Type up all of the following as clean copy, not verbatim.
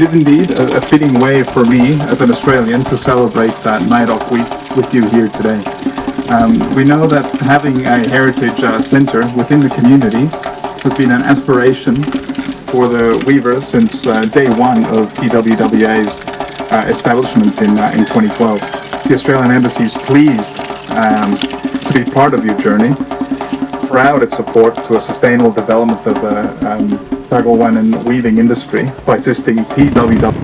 It is indeed a fitting way for me as an Australian to celebrate that Night Off Week with you here today. We know that having a heritage centre within the community has been an aspiration for the Weavers since day one of TWWA's establishment in 2012. The Australian Embassy is pleased to be part of your journey, proud its support to a sustainable development of the Tagolwanen weaving industry by assisting TWWA.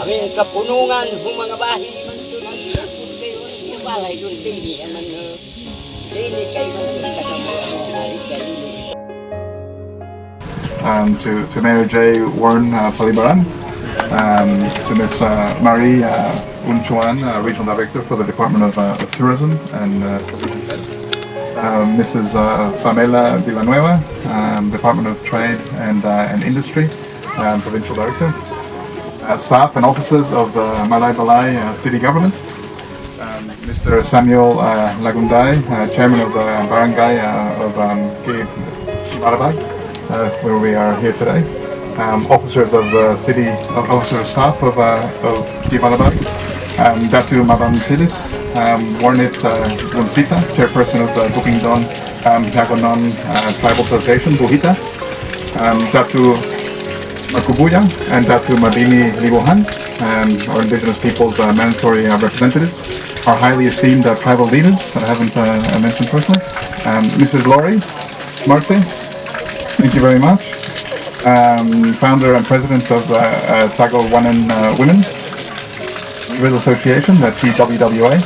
Kami kapunungan ng mga bahay man ito ng balay doon dini man dini kayo to Mayor J. Warren Palibaran, to Ms. Marie Unchuan, Regional Director for the Department of Tourism, and Mrs. Pamela Villanueva, Department of Trade and Industry, Provincial Director. Staff and officers of the Malaybalay City Government, Mr. Samuel Lagundai, Chairman of the Barangay of Kibalabag, where we are here today, officers of the city, officer staff of Kibalabag, Datu Madam Tilis, Warnit Wunsita, Chairperson of the Bukingdon Tagonon Tribal Association, Buhita, Datu Makubuya and Datu Madini Libohan, our Indigenous peoples mandatory representatives, our highly esteemed tribal leaders that I haven't mentioned personally, Mrs. Laurie Marte, thank you very much, founder and president of Tagolwanen Women Weavers Association, the TWWA,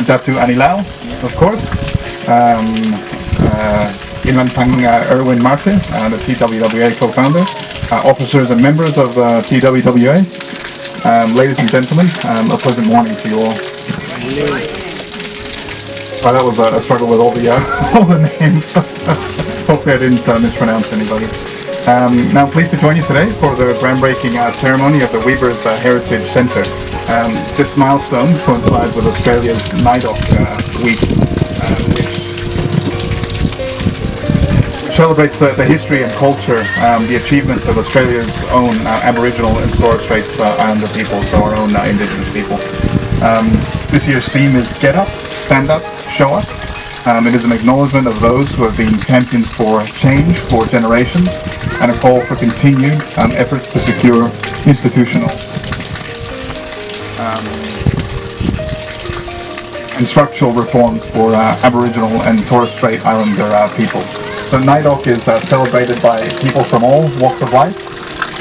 Datu Anilao, of course, Inlantang Erwin Marte, the TWWA co-founder, officers and members of TWWA, ladies and gentlemen, a pleasant morning to you all. Well, that was a struggle with all the names. Hopefully I didn't mispronounce anybody. Now, pleased to join you today for the groundbreaking ceremony of the Weavers Heritage Center. This milestone coincides with Australia's Night Off Week, celebrates the history and culture, the achievements of Australia's own Aboriginal and Torres Strait Islander people, so our own Indigenous people. This year's theme is Get Up, Stand Up, Show Up. It is an acknowledgement of those who have been champions for change for generations and a call for continued efforts to secure institutional and structural reforms for Aboriginal and Torres Strait Islander peoples. So Night Off is celebrated by people from all walks of life,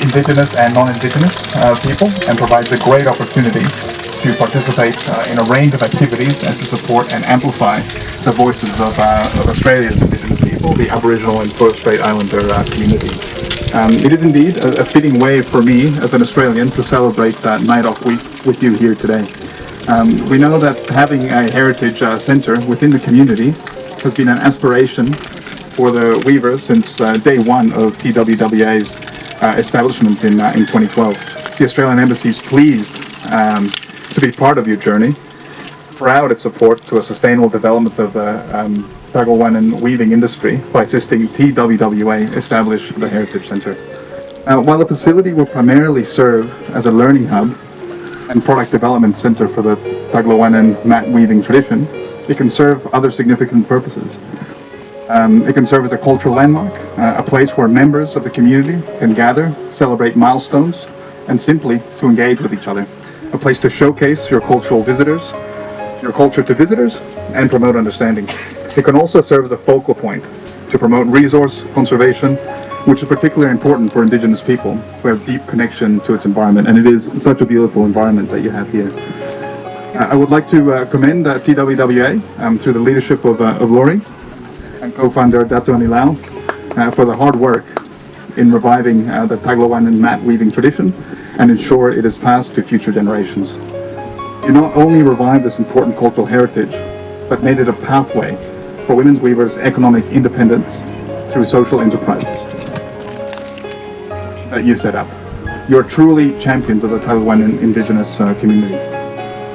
Indigenous and non-Indigenous people, and provides a great opportunity to participate in a range of activities and to support and amplify the voices of Australia's Indigenous people, the Aboriginal and Torres Strait Islander community. It is indeed a fitting way for me as an Australian to celebrate that Night Off Week with you here today. We know that having a heritage centre within the community has been an aspiration for the Weavers since day one of TWWA's establishment in 2012. The Australian Embassy is pleased to be part of your journey, throughout its support to a sustainable development of the Tagolwanen weaving industry by assisting TWWA establish the Heritage Center. While the facility will primarily serve as a learning hub and product development center for the Tagolwanen mat weaving tradition, it can serve other significant purposes. It can serve as a cultural landmark, a place where members of the community can gather, celebrate milestones, and simply to engage with each other. A place to showcase your culture to visitors, and promote understanding. It can also serve as a focal point to promote resource conservation, which is particularly important for Indigenous people who have deep connection to its environment, and it is such a beautiful environment that you have here. I would like to commend TWWA through the leadership of Lori and co-founder Dato Anilaus for the hard work in reviving the Tagolwanen mat weaving tradition and ensure it is passed to future generations. You not only revived this important cultural heritage, but made it a pathway for women's weavers' economic independence through social enterprises that you set up. You're truly champions of the Tagolwanen Indigenous community.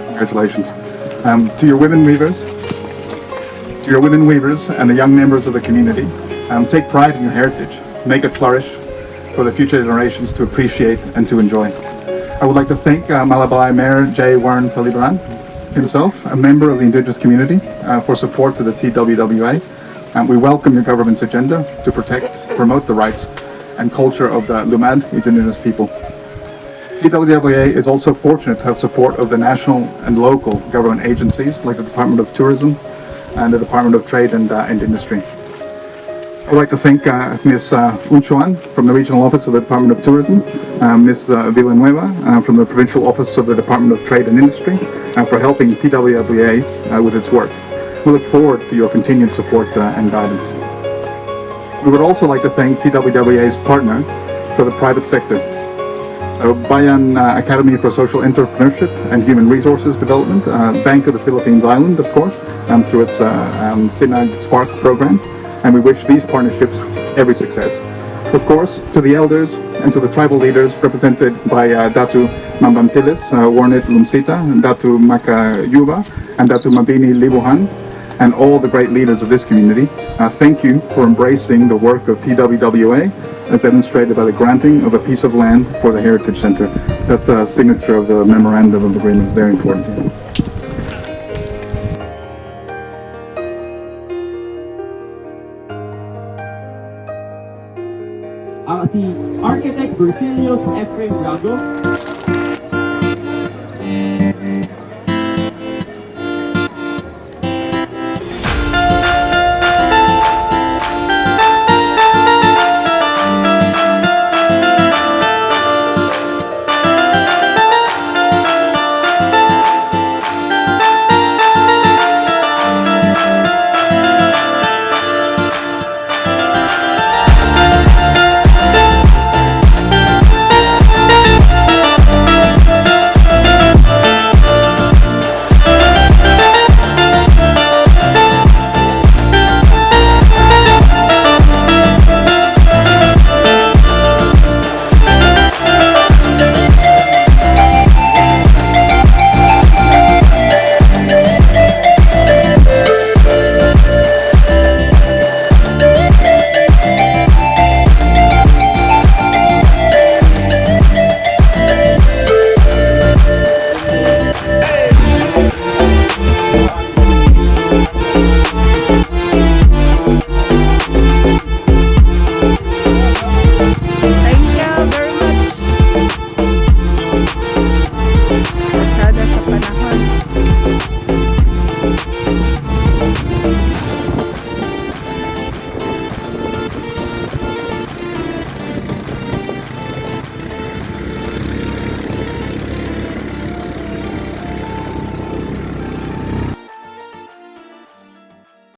Congratulations. To your women weavers and the young members of the community, take pride in your heritage, make it flourish for the future generations to appreciate and to enjoy. I would like to thank Malaybalay Mayor J. Warren Palibaran himself, a member of the Indigenous community, for support to the TWWA. We welcome your government's agenda to promote the rights and culture of the Lumad Indigenous people. TWWA is also fortunate to have support of the national and local government agencies like the Department of Tourism and the Department of Trade and Industry. I would like to thank Ms. Unchuan from the Regional Office of the Department of Tourism, Ms. Villanueva from the Provincial Office of the Department of Trade and Industry for helping TWWA with its work. We look forward to your continued support and guidance. We would also like to thank TWWA's partner for the private sector, Bayan Academy for Social Entrepreneurship and Human Resources Development, Bank of the Philippines Island, of course, through its Sinag Spark program. And we wish these partnerships every success. Of course, to the elders and to the tribal leaders represented by Datu Mambantilis, Warnet Lumsita, Datu Makayuba, and Datu Mabini Libuhan, and all the great leaders of this community, thank you for embracing the work of TWWA as demonstrated by the granting of a piece of land for the Heritage Center. That signature of the Memorandum of Agreement is very important. Si Architect Virgilius Ephraim Rago